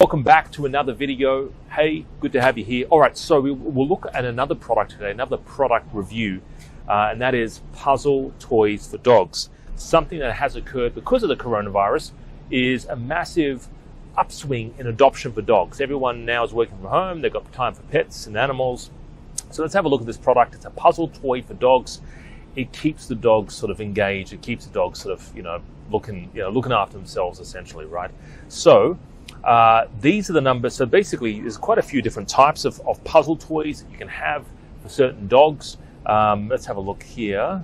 Welcome back to another video. Hey, good to have you here. All right, so we'll look at another product today, another product review, and that is puzzle toys for dogs. Something that has occurred because of the coronavirus is a massive upswing in adoption for dogs. Everyone now is working from home. They've got time for pets and animals. So let's have a look at this product. It's a puzzle toy for dogs. It keeps the dogs sort of engaged. It keeps the dogs sort of, looking after themselves essentially, right? So these are the numbers. So basically, there's quite a few different types of puzzle toys that you can have for certain dogs. Let's have a look here.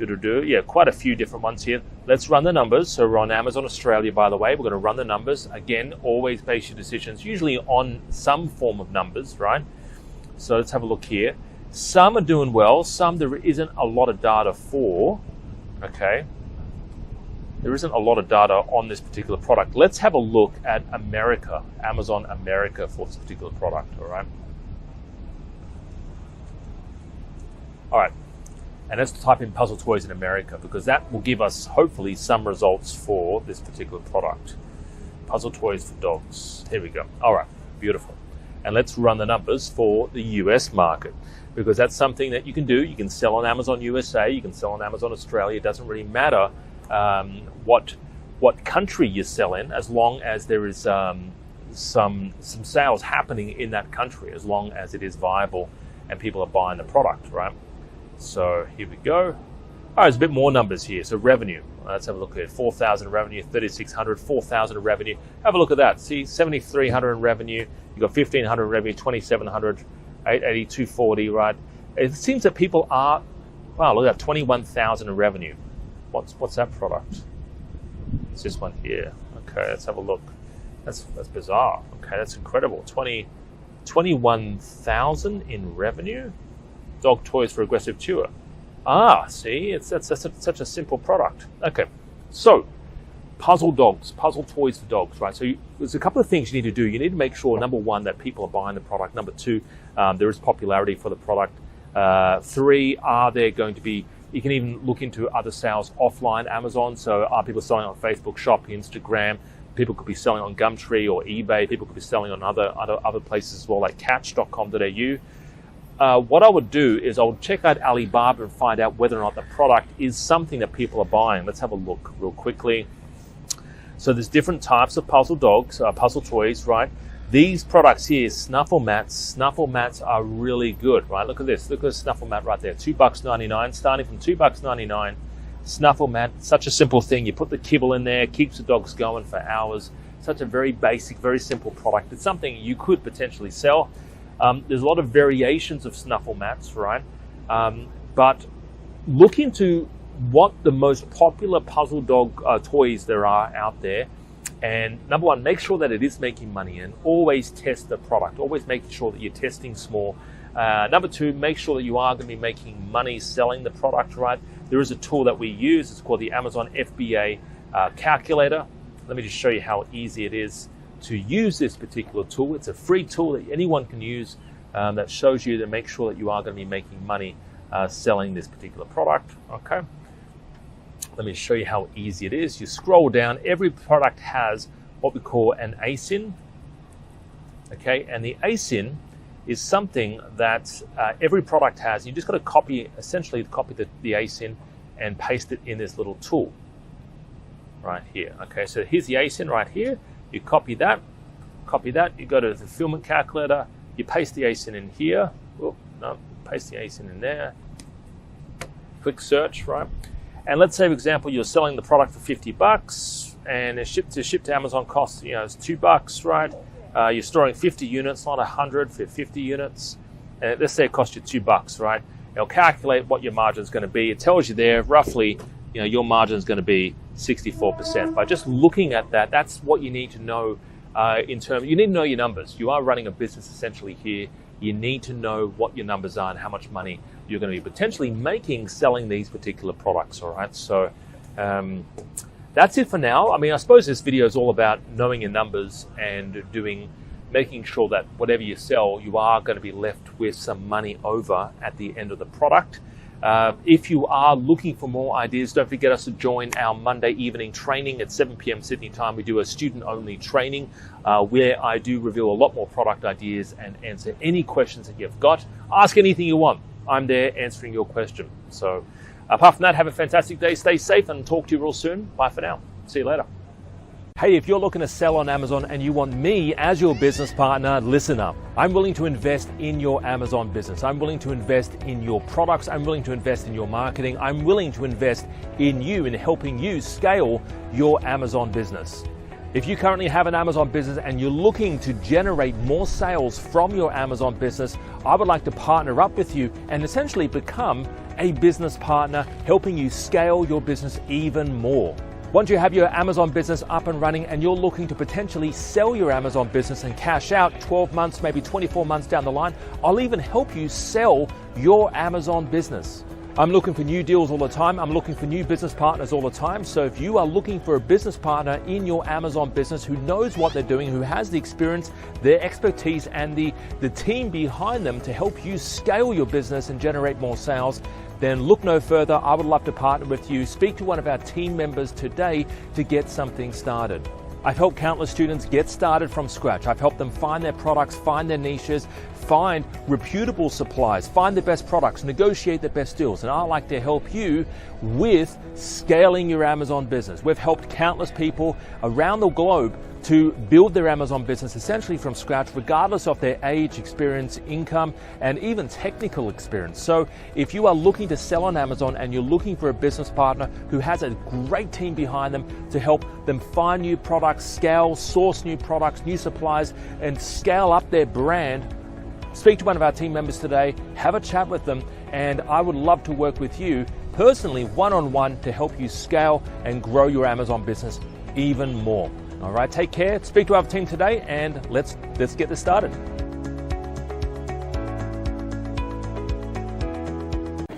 Yeah, quite a few different ones here. Let's run the numbers. So we're on Amazon Australia, by the way. We're going to run the numbers. Again, always base your decisions usually on some form of numbers, right? So let's have a look here. Some are doing well. Some there isn't a lot of data for. Okay. There isn't a lot of data on this particular product. Let's have a look at America, Amazon America for this particular product, all right? All right, and let's type in puzzle toys in America because that will give us hopefully some results for this particular product. Puzzle toys for dogs, here we go. All right, beautiful. And let's run the numbers for the US market because that's something that you can do. You can sell on Amazon USA, you can sell on Amazon Australia. It doesn't really matter what country you sell in, as long as there is some sales happening in that country, as long as it is viable and people are buying the product, right? So here we go. All right, there's a bit more numbers here. So revenue, let's have a look at it. 4,000 revenue, 3,600, 4,000 revenue. Have a look at that. See, 7,300 in revenue. You got 1,500 revenue, 2,700, 880, 240, right? It seems that people are, wow, look at that, 21,000 in revenue. What's that product? It's this one here. Okay, let's have a look. That's bizarre. Okay, that's incredible. 21,000 in revenue. Dog toys for aggressive chewer. See, that's such a simple product. Okay, so puzzle toys for dogs, right? So there's a couple of things you need to do. You need to make sure, number one, that people are buying the product. Number two, there is popularity for the product. Three, are there going to be, you can even look into other sales offline Amazon. So are people selling on Facebook, Shop, Instagram? People could be selling on Gumtree or eBay. People could be selling on other places as well, like catch.com.au. What I would do is I would check out Alibaba and find out whether or not the product is something that people are buying. Let's have a look real quickly. So there's different types of puzzle dogs, puzzle toys, right? These products here, snuffle mats. Snuffle mats are really good, right? Look at this. Look at the snuffle mat right there. $2.99, starting from $2.99. Snuffle mat, such a simple thing. You put the kibble in there, keeps the dogs going for hours. Such a very basic, very simple product. It's something you could potentially sell. There's a lot of variations of snuffle mats, right? But look into what the most popular puzzle dog toys there are out there. And number one, make sure that it is making money and always test the product. Always making sure that you're testing small. Number two, make sure that you are going to be making money selling the product, right? There is a tool that we use. It's called the Amazon FBA calculator. Let me just show you how easy it is to use this particular tool. It's a free tool that anyone can use that shows you to make sure that you are going to be making money selling this particular product, okay? Let me show you how easy it is. You scroll down. Every product has what we call an ASIN, okay? And the ASIN is something that every product has. You just got to essentially copy the ASIN and paste it in this little tool right here, okay? So here's the ASIN right here. You copy that, you go to the fulfillment calculator, you paste the ASIN in here. Paste the ASIN in there. Click search, right? And let's say, for example, you're selling the product for $50 and it's shipped to Amazon costs, it's $2, right? You're storing 50 units, not 100 for 50 units. And let's say it costs you $2, right? It'll calculate what your margin is going to be. It tells you there roughly, your margin is going to be 64%. By just looking at that, that's what you need to know you need to know your numbers. You are running a business essentially here. You need to know what your numbers are and how much money you're going to be potentially making selling these particular products, all right? So that's it for now. I mean, I suppose this video is all about knowing your numbers and making sure that whatever you sell, you are going to be left with some money over at the end of the product. If you are looking for more ideas, don't forget us to join our Monday evening training at 7 p.m. Sydney time. We do a student-only training where I do reveal a lot more product ideas and answer any questions that you've got. Ask anything you want. I'm there answering your question. So apart from that, have a fantastic day. Stay safe and talk to you real soon. Bye for now. See you later. Hey, if you're looking to sell on Amazon and you want me as your business partner, listen up. I'm willing to invest in your Amazon business. I'm willing to invest in your products. I'm willing to invest in your marketing. I'm willing to invest in you, in helping you scale your Amazon business. If you currently have an Amazon business and you're looking to generate more sales from your Amazon business, I would like to partner up with you and essentially become a business partner, helping you scale your business even more. Once you have your Amazon business up and running and you're looking to potentially sell your Amazon business and cash out 12 months, maybe 24 months down the line, I'll even help you sell your Amazon business. I'm looking for new deals all the time. I'm looking for new business partners all the time. So if you are looking for a business partner in your Amazon business who knows what they're doing, who has the experience, their expertise, and the team behind them to help you scale your business and generate more sales, then look no further. I would love to partner with you. Speak to one of our team members today to get something started. I've helped countless students get started from scratch. I've helped them find their products, find their niches, find reputable suppliers, find the best products, negotiate the best deals. And I'd like to help you with scaling your Amazon business. We've helped countless people around the globe to build their Amazon business essentially from scratch, regardless of their age, experience, income, and even technical experience. So if you are looking to sell on Amazon and you're looking for a business partner who has a great team behind them to help them find new products, scale, source new products, new supplies, and scale up their brand, speak to one of our team members today, have a chat with them, and I would love to work with you personally, one-on-one, to help you scale and grow your Amazon business even more. All right, take care, speak to our team today, and let's get this started.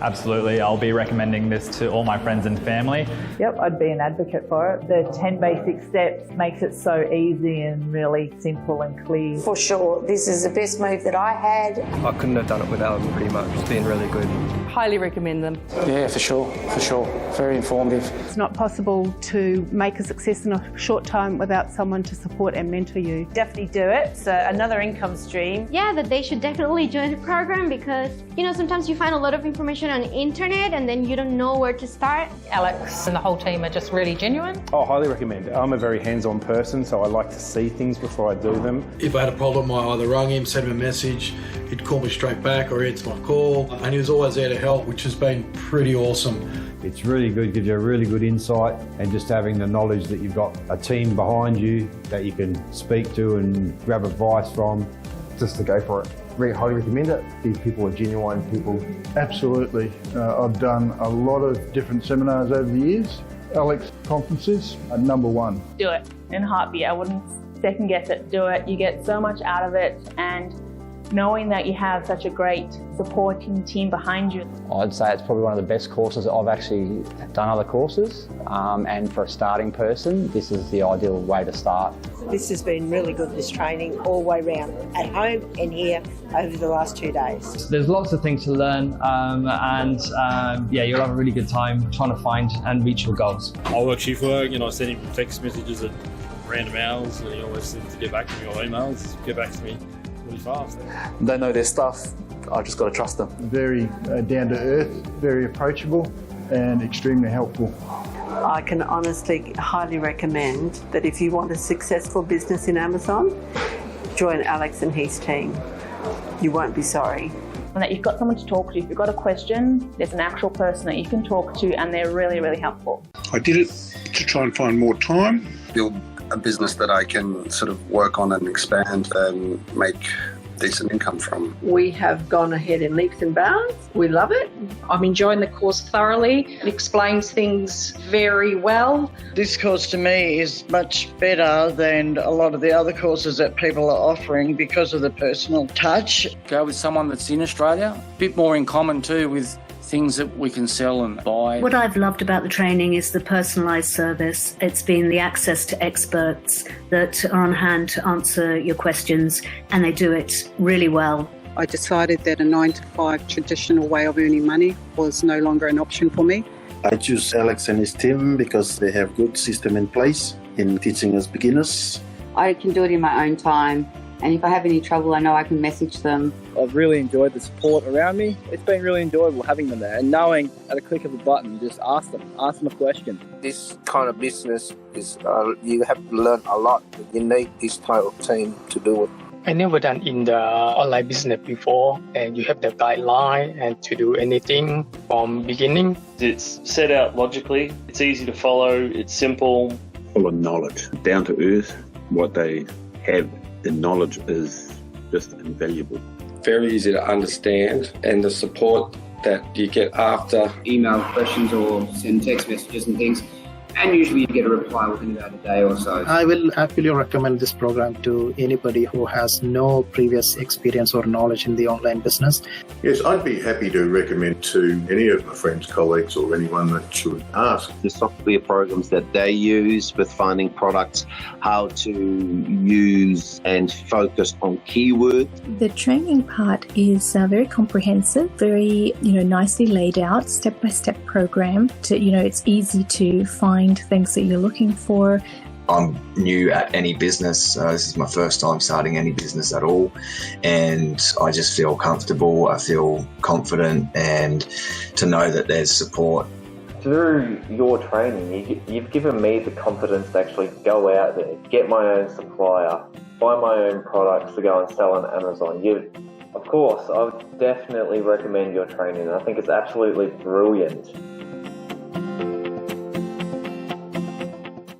Absolutely, I'll be recommending this to all my friends and family. Yep, I'd be an advocate for it. The 10 basic steps makes it so easy and really simple and clear. For sure, this is the best move that I had. I couldn't have done it without them pretty much. It's been really good. Highly recommend them. Yeah, for sure. Very informative. It's not possible to make a success in a short time without someone to support and mentor you. Definitely do it. It's another income stream. Yeah, that they should definitely join the program because, sometimes you find a lot of information on the internet and then you don't know where to start. Alex and the whole team are just really genuine. Oh, highly recommend. I'm a very hands-on person, so I like to see things before I do them. If I had a problem, I either rang him, sent him a message, he'd call me straight back or answer my call, and he was always there to help, which has been pretty awesome. It's really good, gives you a really good insight, and just having the knowledge that you've got a team behind you that you can speak to and grab advice from. Just to go for it. Really highly recommend it. These people are genuine people. Absolutely. I've done a lot of different seminars over the years. Alex conferences are number one. Do it in a heartbeat. I wouldn't second guess it. Do it. You get so much out of it, and knowing that you have such a great supporting team behind you. I'd say it's probably one of the best courses. I've actually done other courses, and for a starting person, this is the ideal way to start. This has been really good, this training, all the way around, at home and here over the last 2 days. There's lots of things to learn, and you'll have a really good time trying to find and reach your goals. I work shift work, I send him text messages at random hours, and he always seems to get back to me, or emails, get back to me really fast. They know their stuff. I just got to trust them. Very down to earth, very approachable, and extremely helpful. I can honestly highly recommend that if you want a successful business in Amazon, join Alex and his team. You won't be sorry. And that you've got someone to talk to. If you've got a question, there's an actual person that you can talk to, and they're really, really helpful. I did it to try and find more time. Build a business that I can sort of work on and expand and make decent income from. We have gone ahead in leaps and bounds. We love it. I'm enjoying the course thoroughly. It explains things very well. This course to me is much better than a lot of the other courses that people are offering because of the personal touch. Go with someone that's in Australia. A bit more in common too with things that we can sell and buy. What I've loved about the training is the personalised service. It's been the access to experts that are on hand to answer your questions, and they do it really well. I decided that a 9-to-5 traditional way of earning money was no longer an option for me. I choose Alex and his team because they have good system in place in teaching us beginners. I can do it in my own time, and if I have any trouble, I know I can message them. I've really enjoyed the support around me. It's been really enjoyable having them there and knowing at a click of a button, you just ask them a question. This kind of business is, you have to learn a lot. You need this type of team to do it. I never done in the online business before, and you have the guideline and to do anything from beginning. It's set out logically, it's easy to follow, it's simple. Full of knowledge, down to earth. What they have, the knowledge is just invaluable. Very easy to understand, and the support that you get after. Email questions or send text messages and things, and usually you get a reply within about a day or so. I will happily recommend this program to anybody who has no previous experience or knowledge in the online business. Yes, I'd be happy to recommend to any of my friends, colleagues, or anyone that should ask. The software programs that they use with finding products, how to use and focus on keywords. The training part is very comprehensive, very nicely laid out, step-by-step program. It's easy to find things that you're looking for. I'm new at any business. This is my first time starting any business at all, and I just feel comfortable, I feel confident, and to know that there's support. Through your training, you've given me the confidence to actually go out there, get my own supplier, buy my own products to go and sell on Amazon. Of course, I would definitely recommend your training. I think it's absolutely brilliant.